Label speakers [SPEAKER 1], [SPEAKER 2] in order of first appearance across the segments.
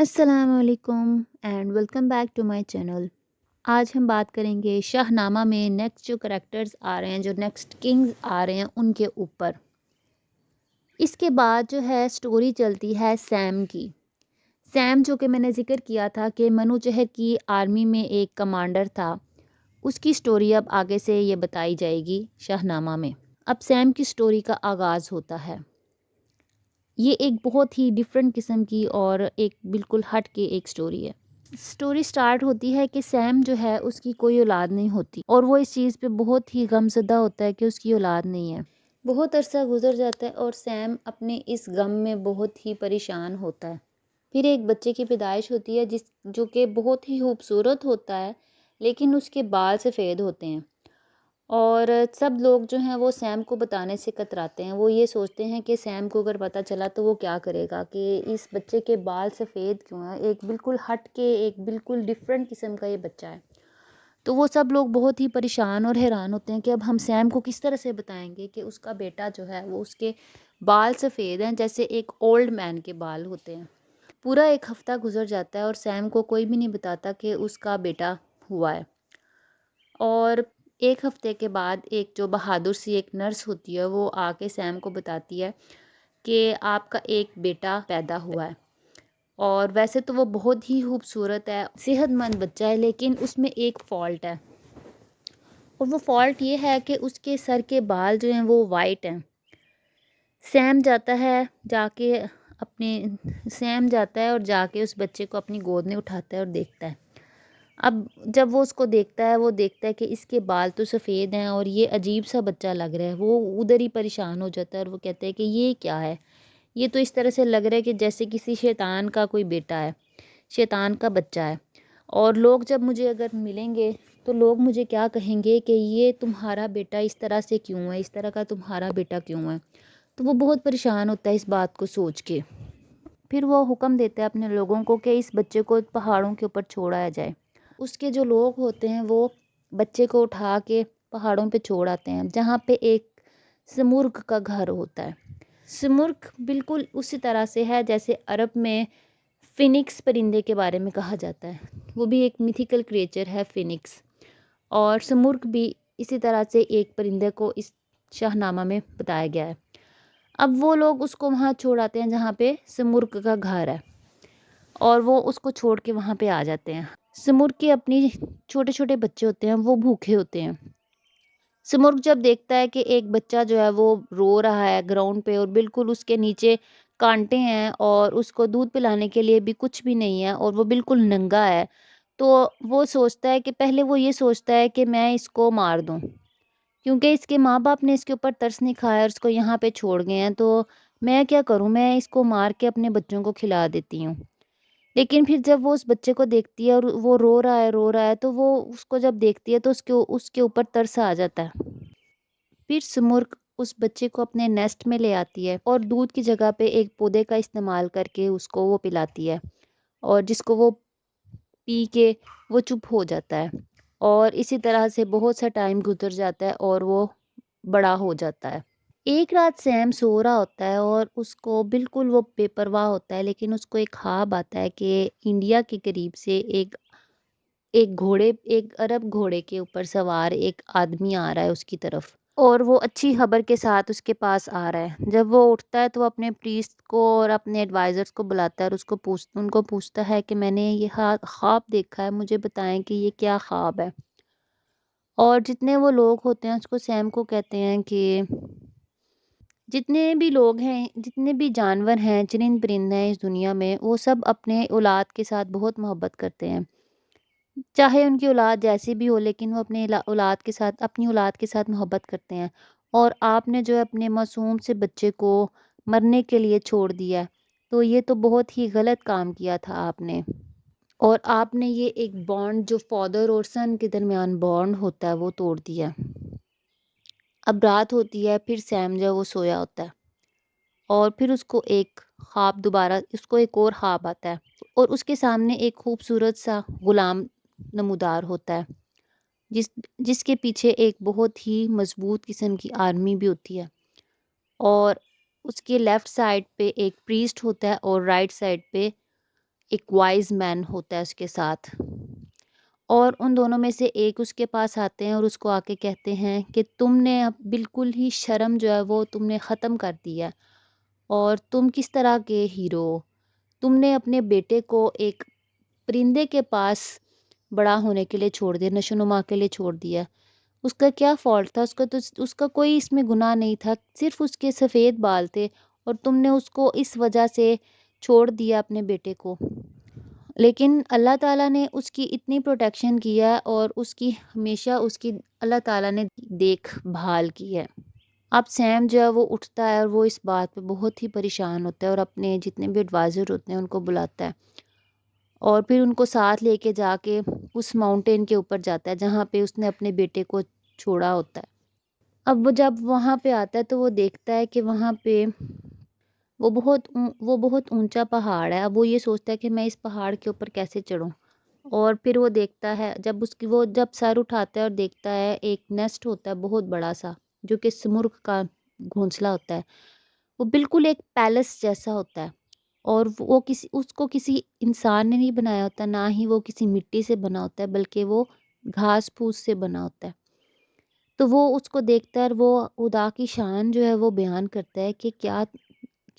[SPEAKER 1] السلام علیکم and welcome back to my channel. آج ہم بات کریں گے شاہ نامہ میں نیکسٹ جو کریکٹرز آ رہے ہیں، جو نیکسٹ کنگز آ رہے ہیں ان کے اوپر۔ اس کے بعد جو ہے سٹوری چلتی ہے سیم کی۔ سیم جو کہ میں نے ذکر کیا تھا کہ منو چہر کی آرمی میں ایک کمانڈر تھا، اس کی سٹوری اب آگے سے یہ بتائی جائے گی شاہ نامہ میں۔ اب سیم کی سٹوری کا آغاز ہوتا ہے۔ یہ ایک بہت ہی ڈیفرنٹ قسم کی اور ایک بالکل ہٹ کے ایک سٹوری ہے۔ سٹوری سٹارٹ ہوتی ہے کہ سیم جو ہے اس کی کوئی اولاد نہیں ہوتی اور وہ اس چیز پہ بہت ہی غم زدہ ہوتا ہے کہ اس کی اولاد نہیں ہے۔ بہت عرصہ گزر جاتا ہے اور سیم اپنے اس غم میں بہت ہی پریشان ہوتا ہے۔ پھر ایک بچے کی پیدائش ہوتی ہے جو کہ بہت ہی خوبصورت ہوتا ہے، لیکن اس کے بال سفید ہوتے ہیں اور سب لوگ جو ہیں وہ سیم کو بتانے سے کتراتے ہیں۔ وہ یہ سوچتے ہیں کہ سیم کو اگر پتہ چلا تو وہ کیا کرے گا کہ اس بچے کے بال سفید کیوں ہیں، ایک بالکل ہٹ کے ایک بالکل ڈیفرنٹ قسم کا یہ بچہ ہے۔ تو وہ سب لوگ بہت ہی پریشان اور حیران ہوتے ہیں کہ اب ہم سیم کو کس طرح سے بتائیں گے کہ اس کا بیٹا جو ہے وہ اس کے بال سفید ہیں جیسے ایک اولڈ مین کے بال ہوتے ہیں۔ پورا ایک ہفتہ گزر جاتا ہے اور سیم کو کوئی بھی نہیں بتاتا کہ اس کا بیٹا ہوا ہے۔ اور ایک ہفتے کے بعد ایک جو بہادر سی ایک نرس ہوتی ہے وہ آ کے سیم کو بتاتی ہے کہ آپ کا ایک بیٹا پیدا ہوا ہے، اور ویسے تو وہ بہت ہی خوبصورت ہے، صحت مند بچہ ہے، لیکن اس میں ایک فالٹ ہے، اور وہ فالٹ یہ ہے کہ اس کے سر کے بال جو ہیں وہ وائٹ ہیں۔ سیم جاتا ہے اور جا کے اس بچے کو اپنی گود میں اٹھاتا ہے اور دیکھتا ہے۔ اب جب وہ اس کو دیکھتا ہے کہ اس کے بال تو سفید ہیں اور یہ عجیب سا بچہ لگ رہا ہے، وہ ادھر ہی پریشان ہو جاتا ہے اور وہ کہتا ہے کہ یہ کیا ہے، یہ تو اس طرح سے لگ رہا ہے کہ جیسے کسی شیطان کا کوئی بیٹا ہے، شیطان کا بچہ ہے، اور لوگ جب مجھے اگر ملیں گے تو لوگ مجھے کیا کہیں گے کہ یہ تمہارا بیٹا اس طرح سے کیوں ہے، اس طرح کا تمہارا بیٹا کیوں ہے۔ تو وہ بہت پریشان ہوتا ہے اس بات کو سوچ کے۔ پھر وہ حکم دیتا ہے اپنے لوگوں کو کہ اس بچے کو پہاڑوں کے اوپر چھوڑایا جائے۔ اس کے جو لوگ ہوتے ہیں وہ بچے کو اٹھا کے پہاڑوں پہ چھوڑ آتے ہیں، جہاں پہ ایک سمرغ کا گھر ہوتا ہے۔ سمرغ بالکل اسی طرح سے ہے جیسے عرب میں فینکس پرندے کے بارے میں کہا جاتا ہے، وہ بھی ایک میتھیکل کریچر ہے فینکس، اور سمرغ بھی اسی طرح سے ایک پرندے کو اس شاہ نامہ میں بتایا گیا ہے۔ اب وہ لوگ اس کو وہاں چھوڑ آتے ہیں جہاں پہ سمرغ کا گھر ہے، اور وہ اس کو چھوڑ کے وہاں پہ آ جاتے ہیں۔ سمرغ کے اپنی چھوٹے چھوٹے بچے ہوتے ہیں، وہ بھوکے ہوتے ہیں۔ سمرغ جب دیکھتا ہے کہ ایک بچہ جو ہے وہ رو رہا ہے گراؤنڈ پہ اور بالکل اس کے نیچے کانٹے ہیں اور اس کو دودھ پلانے کے لیے بھی کچھ بھی نہیں ہے اور وہ بالکل ننگا ہے، تو وہ سوچتا ہے کہ پہلے وہ یہ سوچتا ہے کہ میں اس کو مار دوں، کیونکہ اس کے ماں باپ نے اس کے اوپر ترس نہیں کھایا اور اس کو یہاں پہ چھوڑ گئے ہیں، تو میں کیا کروں، میں اس کو مار کے اپنے بچوں کو کھلا دیتی ہوں۔ لیکن پھر جب وہ اس بچے کو دیکھتی ہے اور وہ رو رہا ہے تو وہ اس کو جب دیکھتی ہے تو اس کے اوپر ترس آ جاتا ہے۔ پھر سمرغ اس بچے کو اپنے نیسٹ میں لے آتی ہے اور دودھ کی جگہ پہ ایک پودے کا استعمال کر کے اس کو وہ پلاتی ہے، اور جس کو وہ پی کے وہ چپ ہو جاتا ہے، اور اسی طرح سے بہت سا ٹائم گزر جاتا ہے اور وہ بڑا ہو جاتا ہے۔ ایک رات سیم سو رہا ہوتا ہے اور اس کو بالکل وہ بے پرواہ ہوتا ہے، لیکن اس کو ایک خواب آتا ہے کہ انڈیا کے قریب سے ایک عرب گھوڑے کے اوپر سوار ایک آدمی آ رہا ہے اس کی طرف، اور وہ اچھی خبر کے ساتھ اس کے پاس آ رہا ہے۔ جب وہ اٹھتا ہے تو وہ اپنے پریسٹ کو اور اپنے ایڈوائزرز کو بلاتا ہے اور ان کو پوچھتا ہے کہ میں نے یہ خواب دیکھا ہے، مجھے بتائیں کہ یہ کیا خواب ہے۔ اور جتنے وہ لوگ ہوتے ہیں اس کو سیم کو کہتے ہیں کہ جتنے بھی لوگ ہیں، جتنے بھی جانور ہیں، چرند پرند ہیں اس دنیا میں، وہ سب اپنے اولاد کے ساتھ بہت محبت کرتے ہیں، چاہے ان کی اولاد جیسی بھی ہو، لیکن وہ اپنی اولاد کے ساتھ محبت کرتے ہیں۔ اور آپ نے جو اپنے معصوم سے بچے کو مرنے کے لیے چھوڑ دیا ہے، تو یہ تو بہت ہی غلط کام کیا تھا آپ نے، اور آپ نے یہ ایک بانڈ جو فادر اور سن کے درمیان بانڈ ہوتا ہے وہ توڑ دیا۔ اب رات ہوتی ہے، پھر سیم جو وہ سویا ہوتا ہے، اور پھر اس کو ایک اور خواب آتا ہے، اور اس کے سامنے ایک خوبصورت سا غلام نمودار ہوتا ہے، جس کے پیچھے ایک بہت ہی مضبوط قسم کی آرمی بھی ہوتی ہے، اور اس کے لیفٹ سائڈ پہ ایک پریسٹ ہوتا ہے اور رائٹ سائڈ پہ ایک وائز مین ہوتا ہے اس کے ساتھ، اور ان دونوں میں سے ایک اس کے پاس آتے ہیں اور اس کو آ کے کہتے ہیں کہ تم نے اب بالکل ہی شرم جو ہے وہ تم نے ختم کر دی ہے، اور تم کس طرح کے ہیرو ہو، تم نے اپنے بیٹے کو ایک پرندے کے پاس بڑا ہونے کے لیے چھوڑ دیا، نشو نما کے لیے چھوڑ دیا۔ اس کا کیا فالٹ تھا؟ اس کا کوئی اس میں گناہ نہیں تھا، صرف اس کے سفید بال تھے، اور تم نے اس کو اس وجہ سے چھوڑ دیا اپنے بیٹے کو۔ لیکن اللہ تعالیٰ نے اس کی اتنی پروٹیکشن کیا، اور اس کی ہمیشہ اس کی اللہ تعالیٰ نے دیکھ بھال کی ہے۔ اب سیم جو ہے وہ اٹھتا ہے اور وہ اس بات پہ بہت ہی پریشان ہوتا ہے، اور اپنے جتنے بھی ایڈوائزر ہوتے ہیں ان کو بلاتا ہے، اور پھر ان کو ساتھ لے کے جا کے اس ماؤنٹین کے اوپر جاتا ہے جہاں پہ اس نے اپنے بیٹے کو چھوڑا ہوتا ہے۔ اب وہ جب وہاں پہ آتا ہے تو وہ دیکھتا ہے کہ وہاں پہ وہ بہت اونچا پہاڑ ہے۔ اب وہ یہ سوچتا ہے کہ میں اس پہاڑ کے اوپر کیسے چڑھوں، اور پھر وہ دیکھتا ہے جب سر اٹھاتا ہے اور دیکھتا ہے ایک نیسٹ ہوتا ہے بہت بڑا سا، جو کہ سمرغ کا گھونسلہ ہوتا ہے، وہ بالکل ایک پیلس جیسا ہوتا ہے، اور وہ اس کو کسی انسان نے نہیں بنایا ہوتا، نہ ہی وہ کسی مٹی سے بنا ہوتا ہے، بلکہ وہ گھاس پھوس سے بنا ہوتا ہے۔ تو وہ اس کو دیکھتا ہے اور وہ خدا کی شان جو ہے وہ بیان کرتا ہے کہ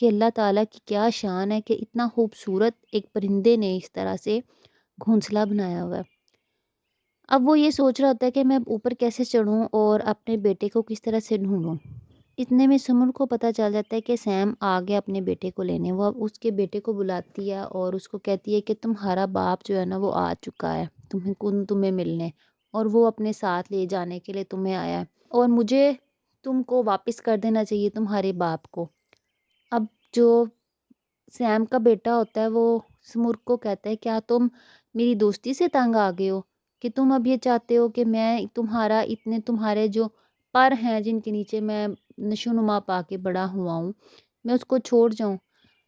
[SPEAKER 1] اللہ تعالیٰ کی کیا شان ہے کہ اتنا خوبصورت ایک پرندے نے اس طرح سے گھونسلہ بنایا ہوا ہے۔ اب وہ یہ سوچ رہا ہوتا ہے کہ میں اوپر کیسے چڑھوں اور اپنے بیٹے کو کس طرح سے ڈھونڈوں۔ اتنے میں سمر کو پتہ چل جاتا ہے کہ سیم آ گیا اپنے بیٹے کو لینے۔ وہ اب اس کے بیٹے کو بلاتی ہے اور اس کو کہتی ہے کہ تمہارا باپ جو ہے نا وہ آ چکا ہے تمہیں ملنے، اور وہ اپنے ساتھ لے جانے کے لیے تمہیں آیا ہے، اور مجھے تم کو واپس کر دینا چاہیے تمہارے باپ کو۔ اب جو سیم کا بیٹا ہوتا ہے وہ سمر کو کہتا ہے کیا تم میری دوستی سے تنگ آ گئے ہو، کہ تم اب یہ چاہتے ہو کہ میں تمہارے جو پر ہیں جن کے نیچے میں نشو نما پا کے بڑا ہوا ہوں، میں اس کو چھوڑ جاؤں۔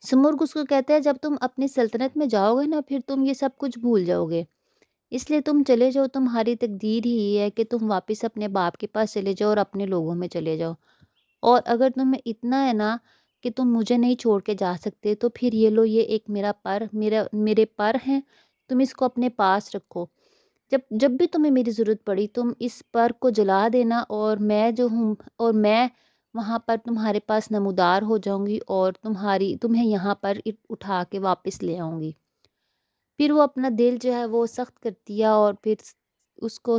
[SPEAKER 1] سمرغ اس کو کہتا ہے جب تم اپنی سلطنت میں جاؤ گے نا پھر تم یہ سب کچھ بھول جاؤ گے، اس لیے تم چلے جاؤ، تمہاری تقدیر ہی ہے کہ تم واپس اپنے باپ کے پاس چلے جاؤ اور اپنے لوگوں میں چلے جاؤ، اور اگر تمہیں اتنا ہے نا کہ تم مجھے نہیں چھوڑ کے جا سکتے تو پھر یہ لو، یہ ایک میرے پر ہیں، تم اس کو اپنے پاس رکھو، جب بھی تمہیں میری ضرورت پڑی تم اس پر کو جلا دینا، اور میں جو ہوں اور میں وہاں پر تمہارے پاس نمودار ہو جاؤں گی، اور تمہیں یہاں پر اٹھا کے واپس لے آؤں گی۔ پھر وہ اپنا دل جو ہے وہ سخت کرتی ہے، اور پھر اس کو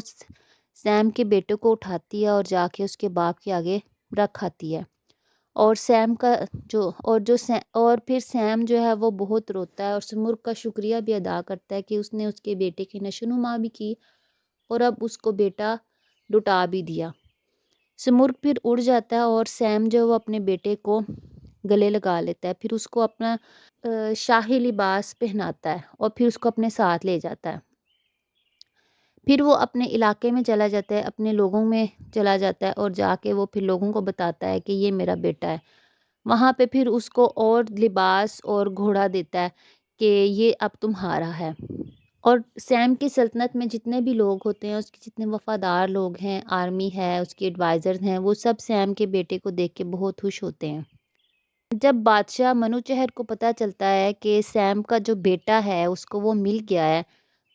[SPEAKER 1] سیم کے بیٹے کو اٹھاتی ہے اور جا کے اس کے باپ کے آگے رکھ آتی ہے، اور پھر سیم جو ہے وہ بہت روتا ہے، اور سمرغ کا شکریہ بھی ادا کرتا ہے کہ اس نے اس کے بیٹے کی نشوونما بھی کی، اور اب اس کو بیٹا لٹا بھی دیا۔ سمرغ پھر اڑ جاتا ہے، اور سیم جو وہ اپنے بیٹے کو گلے لگا لیتا ہے، پھر اس کو اپنا شاہی لباس پہناتا ہے، اور پھر اس کو اپنے ساتھ لے جاتا ہے۔ پھر وہ اپنے علاقے میں چلا جاتا ہے، اپنے لوگوں میں چلا جاتا ہے، اور جا کے وہ پھر لوگوں کو بتاتا ہے کہ یہ میرا بیٹا ہے۔ وہاں پہ پھر اس کو اور لباس اور گھوڑا دیتا ہے کہ یہ اب تمہارا ہے، اور سیم کی سلطنت میں جتنے بھی لوگ ہوتے ہیں، اس کے جتنے وفادار لوگ ہیں، آرمی ہے، اس کے ایڈوائزرز ہیں، وہ سب سیم کے بیٹے کو دیکھ کے بہت خوش ہوتے ہیں۔ جب بادشاہ منوچہر کو پتہ چلتا ہے کہ سیم کا جو بیٹا ہے اس کو وہ مل گیا ہے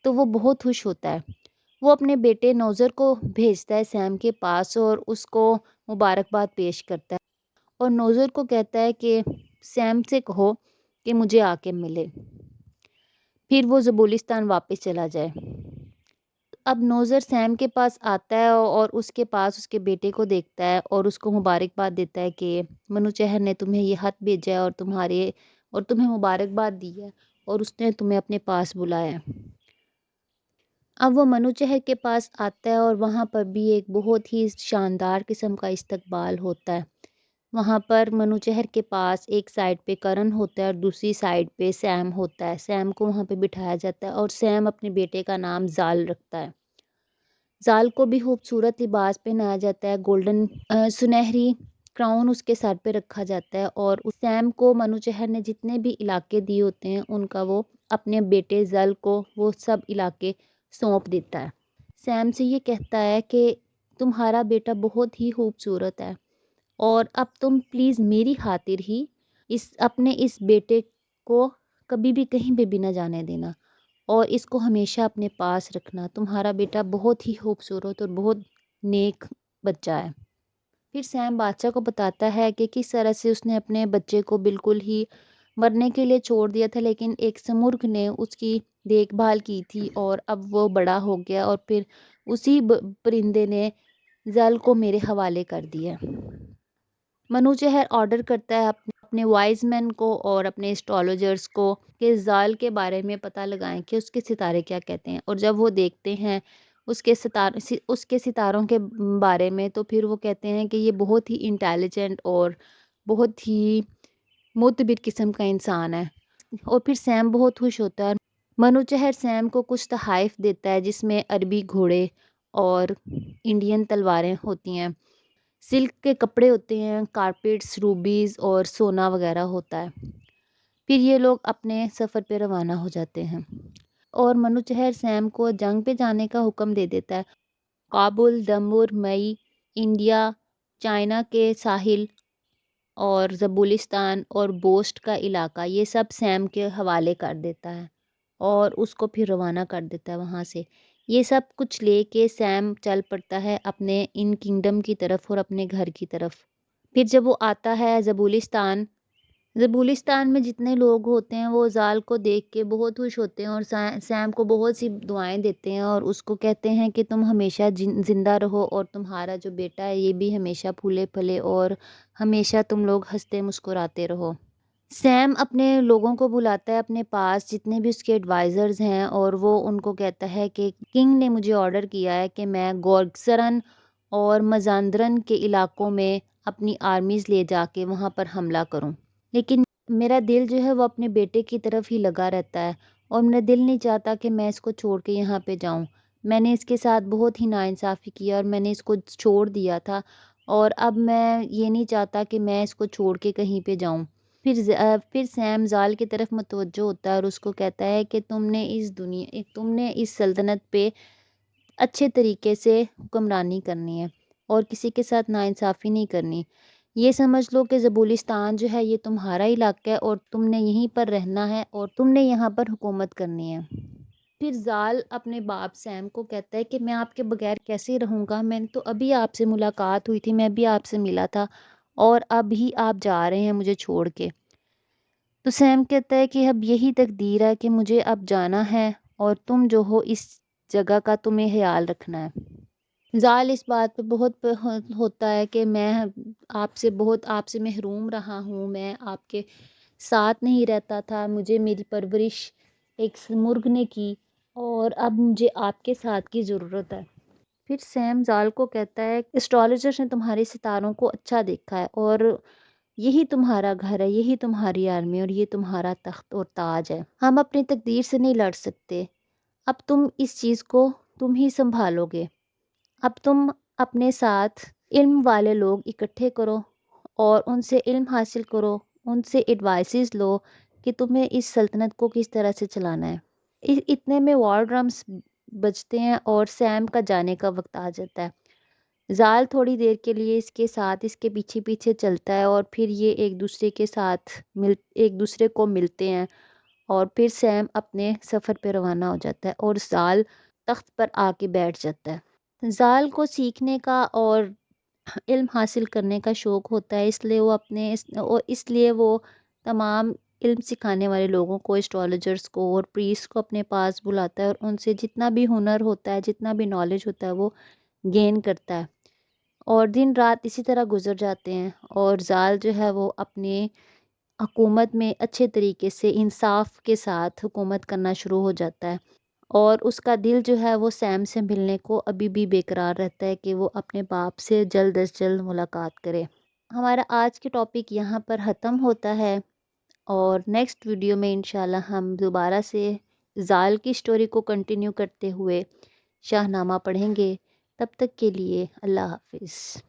[SPEAKER 1] تو وہ بہت خوش ہوتا ہے۔ وہ اپنے بیٹے نوذر کو بھیجتا ہے سیم کے پاس، اور اس کو مبارکباد پیش کرتا ہے، اور نوذر کو کہتا ہے کہ سیم سے کہو کہ مجھے آ کے ملے، پھر وہ زبولستان واپس چلا جائے۔ اب نوذر سیم کے پاس آتا ہے اور اس کے پاس اس کے بیٹے کو دیکھتا ہے، اور اس کو مبارکباد دیتا ہے کہ منوچہر نے تمہیں یہ خط بھیجا ہے اور تمہیں مبارکباد دی ہے، اور اس نے تمہیں اپنے پاس بلایا ہے۔ اب وہ منوچہر کے پاس آتا ہے، اور وہاں پر بھی ایک بہت ہی شاندار قسم کا استقبال ہوتا ہے۔ وہاں پر منوچہر کے پاس ایک سائڈ پہ کرن ہوتا ہے اور دوسری سائڈ پہ سیم ہوتا ہے۔ سیم کو وہاں پہ بٹھایا جاتا ہے، اور سیم اپنے بیٹے کا نام زال رکھتا ہے۔ زال کو بھی خوبصورت لباس پہنایا جاتا ہے، گولڈن سنہری کراؤن اس کے سر پہ رکھا جاتا ہے، اور سیم کو منوچہر نے جتنے بھی علاقے دیے ہوتے ہیں ان کا وہ اپنے بیٹے زل کو وہ سب علاقے سونپ دیتا ہے۔ سیم سے یہ کہتا ہے کہ تمہارا بیٹا بہت ہی خوبصورت ہے، اور اب تم پلیز میری خاطر ہی اپنے اس بیٹے کو کبھی بھی کہیں پہ بھی نہ جانے دینا اور اس کو ہمیشہ اپنے پاس رکھنا. تمہارا بیٹا بہت ہی خوبصورت اور بہت نیک بچہ ہے. پھر سیم بادشاہ کو بتاتا ہے کہ کس طرح سے اس نے اپنے بچے کو بالکل ہی مرنے کے لیے چھوڑ دیا تھا، لیکن ایک سمرغ نے اس کی دیکھ بھال کی تھی اور اب وہ بڑا ہو گیا اور پھر اسی پرندے نے زال کو میرے حوالے کر دیا. منوچہر آرڈر کرتا ہے اپنے وائز مین کو اور اپنے اسٹرالوجرز کو کہ زال کے بارے میں پتہ لگائیں کہ اس کے ستارے کیا کہتے ہیں، اور جب وہ دیکھتے ہیں اس کے ستاروں کے بارے میں تو پھر وہ کہتے ہیں کہ یہ بہت ہی انٹیلیجنٹ اور بہت ہی معتبر قسم کا انسان ہے. اور پھر سیم بہت خوش ہوتا ہے. منوچہر سیم کو کچھ تحائف دیتا ہے جس میں عربی گھوڑے اور انڈین تلواریں ہوتی ہیں، سلک کے کپڑے ہوتے ہیں، کارپیٹس، روبیز اور سونا وغیرہ ہوتا ہے. پھر یہ لوگ اپنے سفر پہ روانہ ہو جاتے ہیں اور منوچہر سیم کو جنگ پہ جانے کا حکم دے دیتا ہے. کابل، دمور، مئی، انڈیا، چائنا کے ساحل اور زبولستان اور بوسٹ کا علاقہ یہ سب سیم کے حوالے کر دیتا ہے اور اس کو پھر روانہ کر دیتا ہے وہاں سے. یہ سب کچھ لے کے سیم چل پڑتا ہے اپنے ان کنگڈم کی طرف اور اپنے گھر کی طرف. پھر جب وہ آتا ہے زبولستان میں جتنے لوگ ہوتے ہیں وہ زال کو دیکھ کے بہت خوش ہوتے ہیں اور سیم کو بہت سی دعائیں دیتے ہیں اور اس کو کہتے ہیں کہ تم ہمیشہ زندہ رہو اور تمہارا جو بیٹا ہے یہ بھی ہمیشہ پھولے پھلے اور ہمیشہ تم لوگ ہنستے مسکراتے رہو. سیم اپنے لوگوں کو بلاتا ہے اپنے پاس جتنے بھی اس کے ایڈوائزرز ہیں اور وہ ان کو کہتا ہے کہ کنگ نے مجھے آرڈر کیا ہے کہ میں گورگسرن اور مزاندرن کے علاقوں میں اپنی آرمیز لے جا کے وہاں پر حملہ کروں، لیکن میرا دل جو ہے وہ اپنے بیٹے کی طرف ہی لگا رہتا ہے اور میرا دل نہیں چاہتا کہ میں اس کو چھوڑ کے یہاں پہ جاؤں. میں نے اس کے ساتھ بہت ہی ناانصافی کیا اور میں نے اس کو چھوڑ دیا تھا اور اب میں یہ نہیں چاہتا کہ میں اس کو چھوڑ کے کہیں پہ جاؤں. پھر سیم زال کی طرف متوجہ ہوتا ہے اور اس کو کہتا ہے کہ تم نے اس سلطنت پہ اچھے طریقے سے حکمرانی کرنی ہے اور کسی کے ساتھ ناانصافی نہیں کرنی. یہ سمجھ لو کہ زبولستان جو ہے یہ تمہارا علاقہ ہے اور تم نے یہیں پر رہنا ہے اور تم نے یہاں پر حکومت کرنی ہے. پھر زال اپنے باپ سیم کو کہتا ہے کہ میں آپ کے بغیر کیسے رہوں گا، میں نے تو ابھی آپ سے ملاقات ہوئی تھی، میں بھی آپ سے ملا تھا اور اب ہی آپ جا رہے ہیں مجھے چھوڑ کے. تو سیم کہتا ہے کہ اب یہی تقدیر ہے کہ مجھے اب جانا ہے اور تم جو ہو اس جگہ کا تمہیں خیال رکھنا ہے. زال اس بات پہ بہت ہوتا ہے کہ میں آپ سے محروم رہا ہوں، میں آپ کے ساتھ نہیں رہتا تھا، مجھے میری پرورش ایک مرغ نے کی اور اب مجھے آپ کے ساتھ کی ضرورت ہے. پھر سیم زال کو کہتا ہے اسٹرالوجرز نے تمہارے ستاروں کو اچھا دیکھا ہے اور یہی تمہارا گھر ہے، یہی تمہاری آرمی اور یہ تمہارا تخت اور تاج ہے. ہم اپنی تقدیر سے نہیں لڑ سکتے، اب تم اس چیز کو تم ہی سنبھالو گے. اب تم اپنے ساتھ علم والے لوگ اکٹھے کرو اور ان سے علم حاصل کرو، ان سے ایڈوائسز لو کہ تمہیں اس سلطنت کو کس طرح سے چلانا ہے. اتنے میں وار ڈرمز بجتے ہیں اور سیم کا جانے کا وقت آ جاتا ہے. زال تھوڑی دیر کے لیے اس کے پیچھے پیچھے چلتا ہے اور پھر یہ ایک دوسرے کو ملتے ہیں اور پھر سیم اپنے سفر پہ روانہ ہو جاتا ہے اور زال تخت پر آ کے بیٹھ جاتا ہے. زال کو سیکھنے کا اور علم حاصل کرنے کا شوق ہوتا ہے، اس لیے وہ تمام علم سکھانے والے لوگوں کو، اسٹرالوجرز کو اور پریسٹ کو اپنے پاس بلاتا ہے اور ان سے جتنا بھی ہنر ہوتا ہے، جتنا بھی نالج ہوتا ہے وہ گین کرتا ہے. اور دن رات اسی طرح گزر جاتے ہیں اور زال جو ہے وہ اپنے حکومت میں اچھے طریقے سے انصاف کے ساتھ حکومت کرنا شروع ہو جاتا ہے اور اس کا دل جو ہے وہ سیم سے ملنے کو ابھی بھی بے قرار رہتا ہے کہ وہ اپنے باپ سے جلد از جلد ملاقات کرے. ہمارا آج کے ٹاپک یہاں پر ختم ہوتا ہے اور نیکسٹ ویڈیو میں انشاءاللہ ہم دوبارہ سے زال کی سٹوری کو کنٹینیو کرتے ہوئے شاہ نامہ پڑھیں گے. تب تک کے لیے اللہ حافظ.